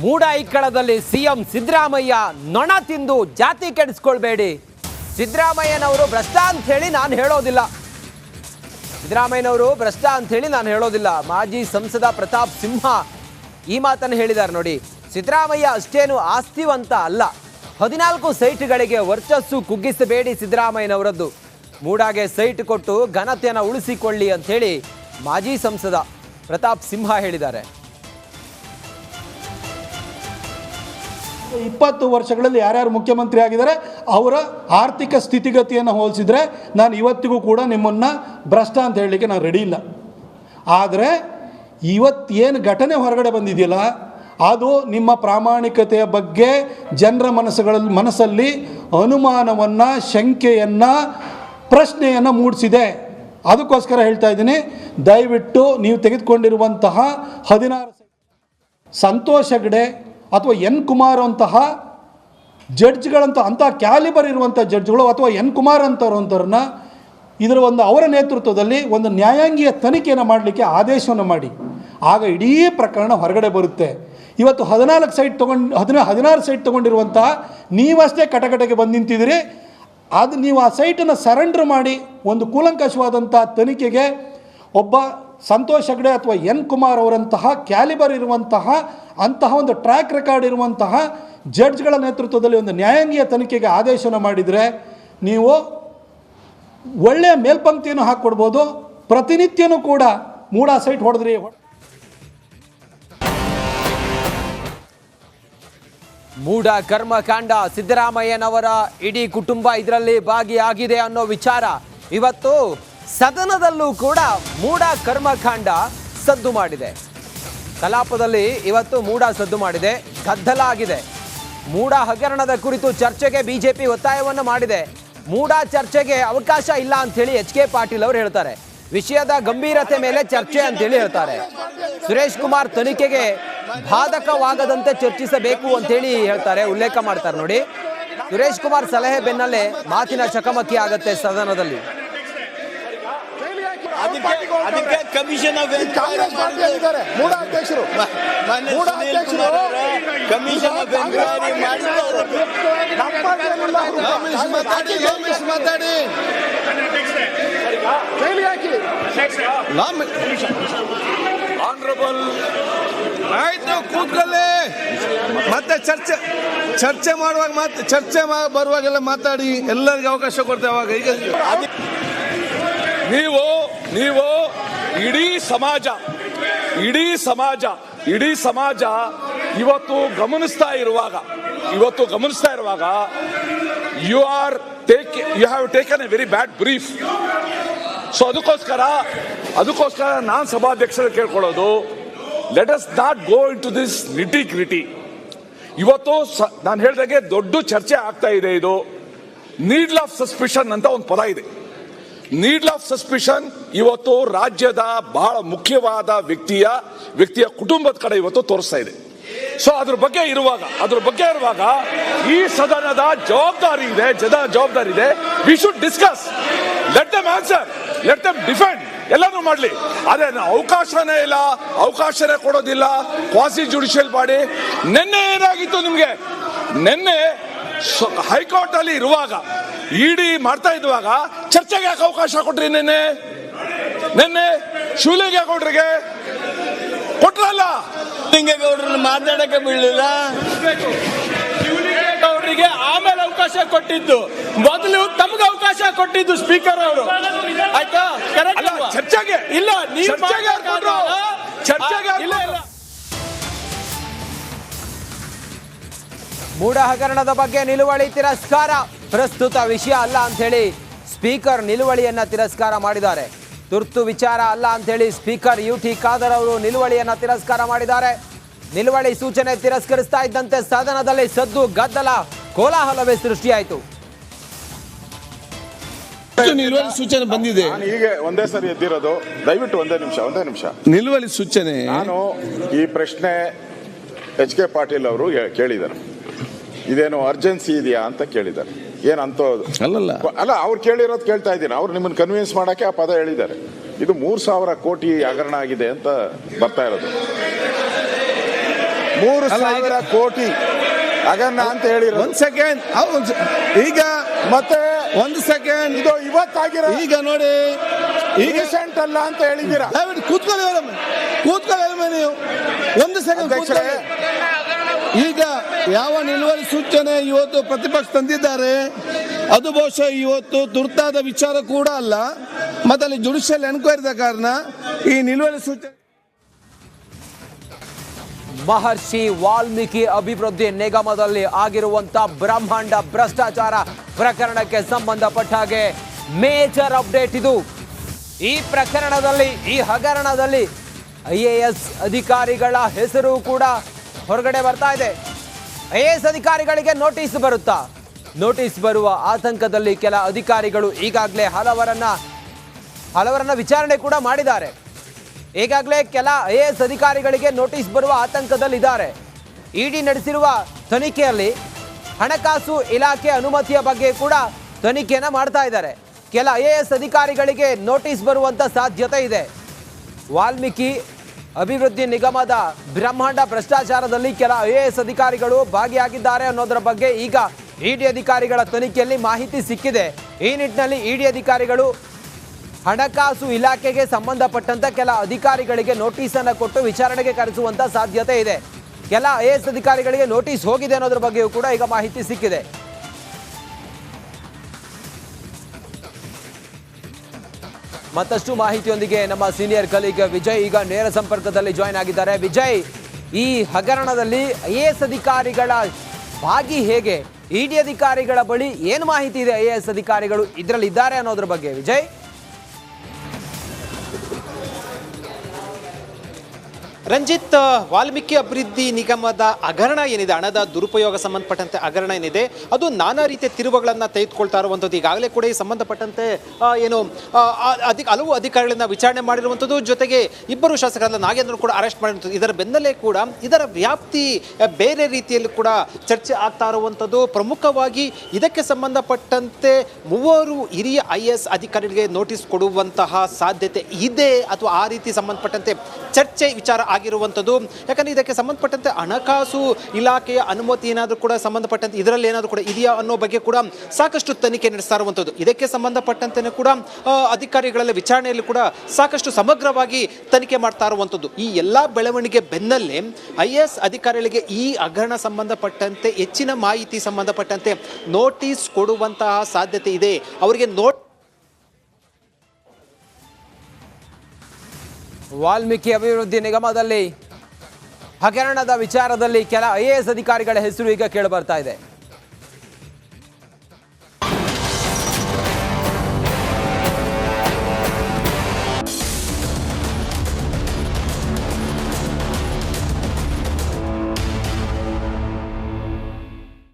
ಮೂಡೈಕ್ಕಳದಲ್ಲಿ CM Siddaramaiah ನೊಣ ತಿಂದು ಜಾತಿ ಕೆಡಿಸ್ಕೊಳ್ಬೇಡಿ. ಸಿದ್ದರಾಮಯ್ಯನವರು ಭ್ರಷ್ಟ ಅಂತ ಹೇಳಿ ನಾನು ಹೇಳೋದಿಲ್ಲ. ಸಿದ್ದರಾಮಯ್ಯನವರು ಭ್ರಷ್ಟ ಅಂತ ಹೇಳಿ ನಾನು ಹೇಳೋದಿಲ್ಲ. ಮಾಜಿ ಸಂಸದ ಪ್ರತಾಪ್ ಸಿಂಹ ಈ ಮಾತನ್ನು ಹೇಳಿದ್ದಾರೆ ನೋಡಿ. ಸಿದ್ದರಾಮಯ್ಯ ಅಷ್ಟೇನು ಆಸ್ತಿವಂತ ಅಲ್ಲ. 14 ಸೈಟ್ಗಳಿಗೆ ವರ್ಚಸ್ಸು ಕುಗ್ಗಿಸಬೇಡಿ ಸಿದ್ದರಾಮಯ್ಯನವರದ್ದು. ಮೂಡಾಗೆ ಸೈಟ್ ಕೊಟ್ಟು ಘನತೆಯನ್ನು ಉಳಿಸಿಕೊಳ್ಳಿ ಅಂತ ಹೇಳಿ ಮಾಜಿ ಸಂಸದ ಪ್ರತಾಪ್ ಸಿಂಹ ಹೇಳಿದ್ದಾರೆ. 20 ವರ್ಷಗಳಲ್ಲಿ ಯಾರ್ಯಾರು ಮುಖ್ಯಮಂತ್ರಿ ಆಗಿದ್ದಾರೆ ಅವರ ಆರ್ಥಿಕ ಸ್ಥಿತಿಗತಿಯನ್ನು ಹೋಲಿಸಿದರೆ ನಾನು ಇವತ್ತಿಗೂ ಕೂಡ ನಿಮ್ಮನ್ನು ಭ್ರಷ್ಟ ಅಂತ ಹೇಳಲಿಕ್ಕೆ ನಾನು ರೆಡಿ ಇಲ್ಲ. ಆದರೆ ಇವತ್ತೇನು ಘಟನೆ ಹೊರಗಡೆ ಬಂದಿದೆಯಲ್ಲ ಅದು ನಿಮ್ಮ ಪ್ರಾಮಾಣಿಕತೆಯ ಬಗ್ಗೆ ಜನರ ಮನಸ್ಸಲ್ಲಿ ಅನುಮಾನವನ್ನು, ಶಂಕೆಯನ್ನು, ಪ್ರಶ್ನೆಯನ್ನು ಮೂಡಿಸಿದೆ. ಅದಕ್ಕೋಸ್ಕರ ಹೇಳ್ತಾ ಇದ್ದೀನಿ, ದಯವಿಟ್ಟು ನೀವು ತೆಗೆದುಕೊಂಡಿರುವಂತಹ 16 ಸಂತೋಷ್ ಹೆಗ್ಡೆ ಅಥವಾ ಎನ್ ಕುಮಾರ್ ಅಂತಹ ಜಡ್ಜ್ಗಳಂತ ಅಂಥ ಕ್ಯಾಲಿಬರ್ ಇರುವಂಥ ಜಡ್ಜ್ಗಳು ಅಥವಾ ಎನ್ ಕುಮಾರ್ ಅಂತವ್ರನ್ನ ಇದರ ಅವರ ನೇತೃತ್ವದಲ್ಲಿ ಒಂದು ನ್ಯಾಯಾಂಗೀಯ ತನಿಖೆಯನ್ನು ಮಾಡಲಿಕ್ಕೆ ಆದೇಶವನ್ನು ಮಾಡಿ. ಆಗ ಇಡೀ ಪ್ರಕರಣ ಹೊರಗಡೆ ಬರುತ್ತೆ. ಇವತ್ತು 16 ಸೈಟ್ ತೊಗೊಂಡಿರುವಂತಹ ನೀವಷ್ಟೇ ಕಟಕಟೆಗೆ ಬಂದು ನಿಂತಿದ್ದೀರಿ. ಅದು ನೀವು ಆ ಸೈಟನ್ನು ಸರೆಂಡರ್ ಮಾಡಿ ಒಂದು ಕೂಲಂಕಷವಾದಂಥ ತನಿಖೆಗೆ ಒಬ್ಬ ಸಂತೋಷ್ ಹೆಗ್ಡೆ ಅಥವಾ ಎನ್ ಕುಮಾರ್ ಅವರಂತಹ ಕ್ಯಾಲಿಬರ್ ಇರುವಂತಹ ಅಂತಹ ಒಂದು ಟ್ರ್ಯಾಕ್ ರೆಕಾರ್ಡ್ ಇರುವಂತಹ ಜಡ್ಜ್ಗಳ ನೇತೃತ್ವದಲ್ಲಿ ಒಂದು ನ್ಯಾಯಾಂಗೀಯ ತನಿಖೆಗೆ ಆದೇಶವನ್ನು ಮಾಡಿದರೆ ನೀವು ಒಳ್ಳೆಯ ಮೇಲ್ಪಂಕ್ತಿಯನ್ನು ಹಾಕ್ಕೊಡ್ಬೋದು. ಪ್ರತಿನಿತ್ಯನೂ ಕೂಡ ಮೂಡಾ ಸೈಟ್ ಹೊಡೆದ್ರಿ. ಮೂಡ ಕರ್ಮಕಾಂಡ, ಸಿದ್ದರಾಮಯ್ಯನವರ ಇಡೀ ಕುಟುಂಬ ಇದರಲ್ಲಿ ಭಾಗಿಯಾಗಿದೆ ಅನ್ನೋ ವಿಚಾರ ಇವತ್ತು ಸದನದಲ್ಲೂ ಕೂಡ ಮೂಡ ಕರ್ಮಕಾಂಡ ಸದ್ದು ಮಾಡಿದೆ. ಕಲಾಪದಲ್ಲಿ ಇವತ್ತು ಮೂಡ ಸದ್ದು ಮಾಡಿದೆ, ಗದ್ದಲ ಆಗಿದೆ. ಮೂಡ ಹಗರಣದ ಕುರಿತು ಚರ್ಚೆಗೆ ಬಿಜೆಪಿ ಒತ್ತಾಯವನ್ನು ಮಾಡಿದೆ. ಮೂಡ ಚರ್ಚೆಗೆ ಅವಕಾಶ ಇಲ್ಲ ಅಂತೇಳಿ ಎಚ್ ಕೆ ಪಾಟೀಲ್ ಅವರು ಹೇಳ್ತಾರೆ. ವಿಷಯದ ಗಂಭೀರತೆ ಮೇಲೆ ಚರ್ಚೆ ಅಂತೇಳಿ ಹೇಳ್ತಾರೆ. ಸುರೇಶ್ ಕುಮಾರ್ ತನಿಖೆಗೆ ಬಾಧಕವಾಗದಂತೆ ಚರ್ಚಿಸಬೇಕು ಅಂತೇಳಿ ಹೇಳ್ತಾರೆ, ಉಲ್ಲೇಖ ಮಾಡ್ತಾರೆ ನೋಡಿ. ಸುರೇಶ್ ಕುಮಾರ್ ಸಲಹೆ ಬೆನ್ನಲ್ಲೇ ಮಾತಿನ ಚಕಮಕಿ ಆಗತ್ತೆ ಸದನದಲ್ಲಿ. ಅದಕ್ಕೆ ಕಮಿಷನ್ ಆಫ್ ಮೂಡ ಅಧ್ಯಕ್ಷರು ಕಮಿಷನ್ ಆಫ್ ಎನ್ಕ್ವೈರಿ ಮಾತಾಡಿ ಆನರಬಲ್ ಆಯ್ತು ಕೂತ್ಕೊಳ್ಳಿ. ಮತ್ತೆ ಚರ್ಚೆ ಮಾಡುವಾಗ ಚರ್ಚೆ ಬರುವಾಗೆಲ್ಲ ಮಾತಾಡಿ, ಎಲ್ಲರಿಗೂ ಅವಕಾಶ ಕೊಡ್ತೇವೆ. ಅವಾಗ ಈಗ ನೀವು ಇಡೀ ಸಮಾಜ ಇವತ್ತು ಗಮನಿಸ್ತಾ ಇರುವಾಗ you have taken a very bad brief. So ಅದಕ್ಕೋಸ್ಕರ ನಾನು ಸಭಾಧ್ಯಕ್ಷರು ಕೇಳ್ಕೊಳ್ಳೋದು, let us not go into this nitty gritty. ಇವತ್ತು ನಾನು ಹೇಳಿದಾಗೆ ದೊಡ್ಡ ಚರ್ಚೆ ಆಗ್ತಾ ಇದೆ. ಇದು ನೀಡ್ಲ್ ಆಫ್ ಸಸ್ಪಿಷನ್ ಅಂತ ಒಂದು ಪದ ಇದೆ. ನೀಡ್ಲ್ ಆಫ್ ಸಸ್ಪಿಷನ್ ಇವತ್ತು ರಾಜ್ಯದ ಬಹಳ ಮುಖ್ಯವಾದ ವ್ಯಕ್ತಿಯ ಕುಟುಂಬದ ಕಡೆ ಇವತ್ತು ತೋರಿಸ್ತಾ ಇದೆ. ಸೊ ಅದ್ರ ಬಗ್ಗೆ ಇರುವಾಗ ಈ ಸದನದ ಜವಾಬ್ದಾರಿ ಇದೆ. We should discuss, let them answer, let them defend, ಎಲ್ಲಾನು ಮಾಡಲಿ. ಅದೇ ಅವಕಾಶನೇ ಇಲ್ಲ, ಅವಕಾಶನೇ ಕೊಡೋದಿಲ್ಲ. Quasi judicial body. ನಿನ್ನೆ ಏನಾಗಿತ್ತು ನಿಮ್ಗೆ? ನಿನ್ನೆ ಹೈಕೋರ್ಟ್ ಅಲ್ಲಿ ಇರುವಾಗ, ಇಡಿ ಮಾಡ್ತಾ ಇದ್ದಾಗ ಚರ್ಚೆಗೆ ಯಾಕೆ ಅವಕಾಶ ಕೊಟ್ರಿ? ನಿನ್ನೆ ಶಿವಲಿಂಗೇಗೌಡರಿಗೆ ಕೊಟ್ರಲ್ಲ, ಶಿವಲಿಂಗೇಗೌಡರನ್ನ ಮಾತಾಡಕ್ಕೆ ಬೀಳಲಿಲ್ಲ. ಶಿವಲಿಂಗೇಗೌಡರಿಗೆ ಆಮೇಲೆ ಅವಕಾಶ ಕೊಟ್ಟಿದ್ದು, ಮೊದಲು ತಮಗೆ ಅವಕಾಶ ಕೊಟ್ಟಿದ್ದು ಸ್ಪೀಕರ್ ಅವರು. ಆಯ್ತಾ? ಚರ್ಚೆಗೆ ಇಲ್ಲ, ನೀವು ಚರ್ಚೆಗೆ ಇಲ್ಲ. ಮೂಡ ಹಗರಣದ ಬಗ್ಗೆ ನಿಲುವಳಿ ತಿರಸ್ಕಾರ ಪ್ರಸ್ತುತ ವಿಷಯ ಅಲ್ಲ ಅಂತ ಹೇಳಿ ಸ್ಪೀಕರ್ ನಿಲುವಳಿಯನ್ನ ತಿರಸ್ಕಾರ ಮಾಡಿದ್ದಾರೆ. ತುರ್ತು ವಿಚಾರ ಅಲ್ಲ ಅಂತ ಹೇಳಿ ಸ್ಪೀಕರ್ UT ಖಾದರ್ ಅವರು ನಿಲುವಳಿಯನ್ನ ತಿರಸ್ಕಾರ ಮಾಡಿದ್ದಾರೆ. ನಿಲುವಳಿ ಸೂಚನೆ ತಿರಸ್ಕರಿಸ್ತಾ ಇದ್ದಂತೆ ಸದನದಲ್ಲಿ ಸದ್ದು, ಗದ್ದಲ, ಕೋಲಾಹಲವೇ ಸೃಷ್ಟಿಯಾಯಿತು. ನಿಲುವಳಿ ಸೂಚನೆ ಬಂದಿದೆ. ಹೀಗೆ ಒಂದೇ ಸರಿ ಎದ್ದಿರೋದು. ದಯವಿಟ್ಟು ಒಂದೇ ನಿಮಿಷ ನಿಲುವಳಿ ಸೂಚನೆ. ನಾನು ಈ ಪ್ರಶ್ನೆ ಎಚ್ ಕೆ ಪಾಟೀಲ್ ಅವರು ಕೇಳಿದ್ದಾರೆ. ಇದೇನು ಅರ್ಜೆನ್ಸಿ ಇದೆಯಾ ಅಂತ ಕೇಳಿದ್ದಾರೆ. ಏನಂತ ಅಲ್ಲ, ಅವ್ರು ಕೇಳಿರೋದು ಕೇಳ್ತಾ ಇದ್ದೀನಿ. ಅವ್ರು ನಿಮ್ಮನ್ನು ಕನ್ವಿನ್ಸ್ ಮಾಡಕ್ಕೆ ಆ ಪದ ಹೇಳಿದ್ದಾರೆ. ಇದು 3,000 ಕೋಟಿ ಹಗರಣ ಆಗಿದೆ ಅಂತ ಬರ್ತಾ ಇರೋದು. 3,000 ಕೋಟಿ ಹಗರಣ ಅಂತ ಹೇಳಿರೋ. ಒಂದ್ ಸೆಕೆಂಡ್ ಈಗ ಮತ್ತೆ 1 ಸೆಕೆಂಡ್ ಇದು ಇವತ್ತಾಗಿರೋ ಈಗ ನೋಡಿ ಈಗ ರೀಸೆಂಟ್ ಅಲ್ಲ ಅಂತ ಹೇಳಿದ್ದೀರಾ. ದಯವಿಟ್ಟು ಕೂತ್ಕೊಳ್ಳಿ ನೀವು 1 ಸೆಕೆಂಡ್ ಅಧ್ಯಕ್ಷರೇ, ಈಗ ಯಾವ ನಿಲುವಳಿ ಸೂಚನೆ ಇವತ್ತು ಪ್ರತಿಪಕ್ಷ ತಂದಿದ್ದಾರೆ ಅದು ಬಹುಶಃ ಇವತ್ತು ತುರ್ತಾದ ವಿಚಾರ ಕೂಡ ಅಲ್ಲ, ಮತ್ತೆ ಅಲ್ಲಿ ಜುಡಿಷಿಯಲ್ ಎನ್ಕ್ವೈರಿದ ಕಾರಣ ಈ ನಿಲುವಳಿ ಸೂಚನೆ. ಮಹರ್ಷಿ ವಾಲ್ಮೀಕಿ ಅಭಿವೃದ್ಧಿ ನಿಗಮದಲ್ಲಿ ಆಗಿರುವಂತ ಬ್ರಹ್ಮಾಂಡ ಭ್ರಷ್ಟಾಚಾರ ಪ್ರಕರಣಕ್ಕೆ ಸಂಬಂಧಪಟ್ಟ ಹಾಗೆ ಮೇಜರ್ ಅಪ್ಡೇಟ್ ಇದು. ಈ ಪ್ರಕರಣದಲ್ಲಿ, ಈ ಹಗರಣದಲ್ಲಿ IAS ಅಧಿಕಾರಿಗಳ ಹೆಸರು ಕೂಡ ಹೊರಗಡೆ ಬರ್ತಾ ಇದೆ. IAS ಅಧಿಕಾರಿಗಳಿಗೆ ನೋಟಿಸ್ ಬರುತ್ತಾ? ನೋಟಿಸ್ ಬರುವ ಆತಂಕದಲ್ಲಿ ಕೆಲ ಅಧಿಕಾರಿಗಳು ಈಗಾಗಲೇ ಹಲವರನ್ನ ವಿಚಾರಣೆ ಕೂಡ ಮಾಡಿದ್ದಾರೆ. ಈಗಾಗಲೇ ಕೆಲ IAS ಅಧಿಕಾರಿಗಳಿಗೆ ನೋಟಿಸ್ ಬರುವ ಆತಂಕದಲ್ಲಿದ್ದಾರೆ. ಇಡಿ ನಡೆಸಿರುವ ತನಿಖೆಯಲ್ಲಿ ಹಣಕಾಸು ಇಲಾಖೆ ಅನುಮತಿಯ ಬಗ್ಗೆ ಕೂಡ ತನಿಖೆಯನ್ನು ಮಾಡ್ತಾ ಇದ್ದಾರೆ. ಕೆಲ IAS ಅಧಿಕಾರಿಗಳಿಗೆ ನೋಟಿಸ್ ಬರುವಂತ ಸಾಧ್ಯತೆ ಇದೆ. ವಾಲ್ಮೀಕಿ ಅಭಿವೃದ್ಧಿ ನಿಗಮದ ಬ್ರಹ್ಮಾಂಡ ಭ್ರಷ್ಟಾಚಾರದಲ್ಲಿ ಕೆಲ IAS ಅಧಿಕಾರಿಗಳು ಭಾಗಿಯಾಗಿದ್ದಾರೆ ಅನ್ನೋದರ ಬಗ್ಗೆ ಈಗ ಇಡಿ ಅಧಿಕಾರಿಗಳ ತನಿಖೆಯಲ್ಲಿ ಮಾಹಿತಿ ಸಿಕ್ಕಿದೆ. ಈ ನಿಟ್ಟಿನಲ್ಲಿ ಇಡಿ ಅಧಿಕಾರಿಗಳು ಹಣಕಾಸು ಇಲಾಖೆಗೆ ಸಂಬಂಧಪಟ್ಟಂತ ಕೆಲ ಅಧಿಕಾರಿಗಳಿಗೆ ನೋಟಿಸ್ ಅನ್ನು ಕೊಟ್ಟು ವಿಚಾರಣೆಗೆ ಕರೆಸುವಂತ ಸಾಧ್ಯತೆ ಇದೆ. ಕೆಲ IAS ಅಧಿಕಾರಿಗಳಿಗೆ ನೋಟಿಸ್ ಹೋಗಿದೆ ಅನ್ನೋದ್ರ ಬಗ್ಗೆಯೂ ಕೂಡ ಈಗ ಮಾಹಿತಿ ಸಿಕ್ಕಿದೆ. ಮತ್ತಷ್ಟು ಮಾಹಿತಿಯೊಂದಿಗೆ ನಮ್ಮ ಸೀನಿಯರ್ ಕಲೀಗ್ ವಿಜಯ್ ಈಗ ನೇರ ಸಂಪರ್ಕದಲ್ಲಿ ಜಾಯ್ನ್ ಆಗಿದ್ದಾರೆ. ವಿಜಯ್, ಈ ಹಗರಣದಲ್ಲಿ IAS ಅಧಿಕಾರಿಗಳ ಭಾಗಿ ಹೇಗೆ, ಇಡಿ ಅಧಿಕಾರಿಗಳ ಬಳಿ ಏನು ಮಾಹಿತಿ ಇದೆ, IAS ಅಧಿಕಾರಿಗಳು ಇದರಲ್ಲಿ ಇದ್ದಾರೆ ಅನ್ನೋದ್ರ ಬಗ್ಗೆ ವಿಜಯ್? ರಂಜಿತ್, ವಾಲ್ಮೀಕಿ ಅಭಿವೃದ್ಧಿ ನಿಗಮದ ಹಗರಣ ಏನಿದೆ, ಹಣದ ದುರುಪಯೋಗ ಸಂಬಂಧಪಟ್ಟಂತೆ ಹಗರಣ ಏನಿದೆ, ಅದು ನಾನಾ ರೀತಿಯ ತಿರುವುಗಳನ್ನು ತೆಗೆದುಕೊಳ್ತಾ ಇರುವಂಥದ್ದು. ಈಗಾಗಲೇ ಕೂಡ ಈ ಸಂಬಂಧಪಟ್ಟಂತೆ ಹಲವು ಅಧಿಕಾರಿಗಳನ್ನ ವಿಚಾರಣೆ ಮಾಡಿರುವಂಥದ್ದು, ಜೊತೆಗೆ ಇಬ್ಬರು ಶಾಸಕರನ್ನ ನಾಗೇಂದ್ರ ಕೂಡ ಅರೆಸ್ಟ್ ಮಾಡಿರುವಂಥದ್ದು. ಇದರ ಬೆನ್ನಲ್ಲೇ ಕೂಡ ಇದರ ವ್ಯಾಪ್ತಿ ಬೇರೆ ರೀತಿಯಲ್ಲಿ ಕೂಡ ಚರ್ಚೆ ಆಗ್ತಾ ಇರುವಂಥದ್ದು. ಪ್ರಮುಖವಾಗಿ ಇದಕ್ಕೆ ಸಂಬಂಧಪಟ್ಟಂತೆ 3 ಹಿರಿಯ IAS ಅಧಿಕಾರಿಗಳಿಗೆ ನೋಟಿಸ್ ಕೊಡುವಂತಹ ಸಾಧ್ಯತೆ ಇದೆ ಅಥವಾ ಆ ರೀತಿ ಸಂಬಂಧಪಟ್ಟಂತೆ ಚರ್ಚೆ ವಿಚಾರ ಆಗಿರುವಂಥದ್ದು. ಯಾಕಂದ್ರೆ ಇದಕ್ಕೆ ಸಂಬಂಧಪಟ್ಟಂತೆ ಹಣಕಾಸು ಇಲಾಖೆಯ ಅನುಮತಿ ಏನಾದರೂ ಕೂಡ ಸಂಬಂಧಪಟ್ಟಂತೆ ಇದರಲ್ಲಿ ಏನಾದರೂ ಕೂಡ ಇದೆಯಾ ಅನ್ನೋ ಬಗ್ಗೆ ಕೂಡ ಸಾಕಷ್ಟು ತನಿಖೆ ನಡೆಸ್ತಾ ಇರುವಂಥದ್ದು. ಇದಕ್ಕೆ ಸಂಬಂಧಪಟ್ಟಂತೆ ಕೂಡ ಅಧಿಕಾರಿಗಳ ವಿಚಾರಣೆಯಲ್ಲಿ ಕೂಡ ಸಾಕಷ್ಟು ಸಮಗ್ರವಾಗಿ ತನಿಖೆ ಮಾಡ್ತಾ ಇರುವಂಥದ್ದು. ಈ ಎಲ್ಲ ಬೆಳವಣಿಗೆ ಬೆನ್ನಲ್ಲೇ IAS ಅಧಿಕಾರಿಗಳಿಗೆ ಈ ಹಗರಣ ಸಂಬಂಧಪಟ್ಟಂತೆ ಹೆಚ್ಚಿನ ಮಾಹಿತಿ ಸಂಬಂಧಪಟ್ಟಂತೆ ನೋಟಿಸ್ ಕೊಡುವಂತಹ ಸಾಧ್ಯತೆ ಇದೆ. ಅವರಿಗೆ ವಾಲ್ಮೀಕಿ ಅಭಿವೃದ್ಧಿ ನಿಗಮದಲ್ಲಿ ಹಗರಣದ ವಿಚಾರದಲ್ಲಿ ಕೆಲ IAS ಅಧಿಕಾರಿಗಳ ಹೆಸರು ಈಗ ಕೇಳಿ ಬರ್ತಾ ಇದೆ.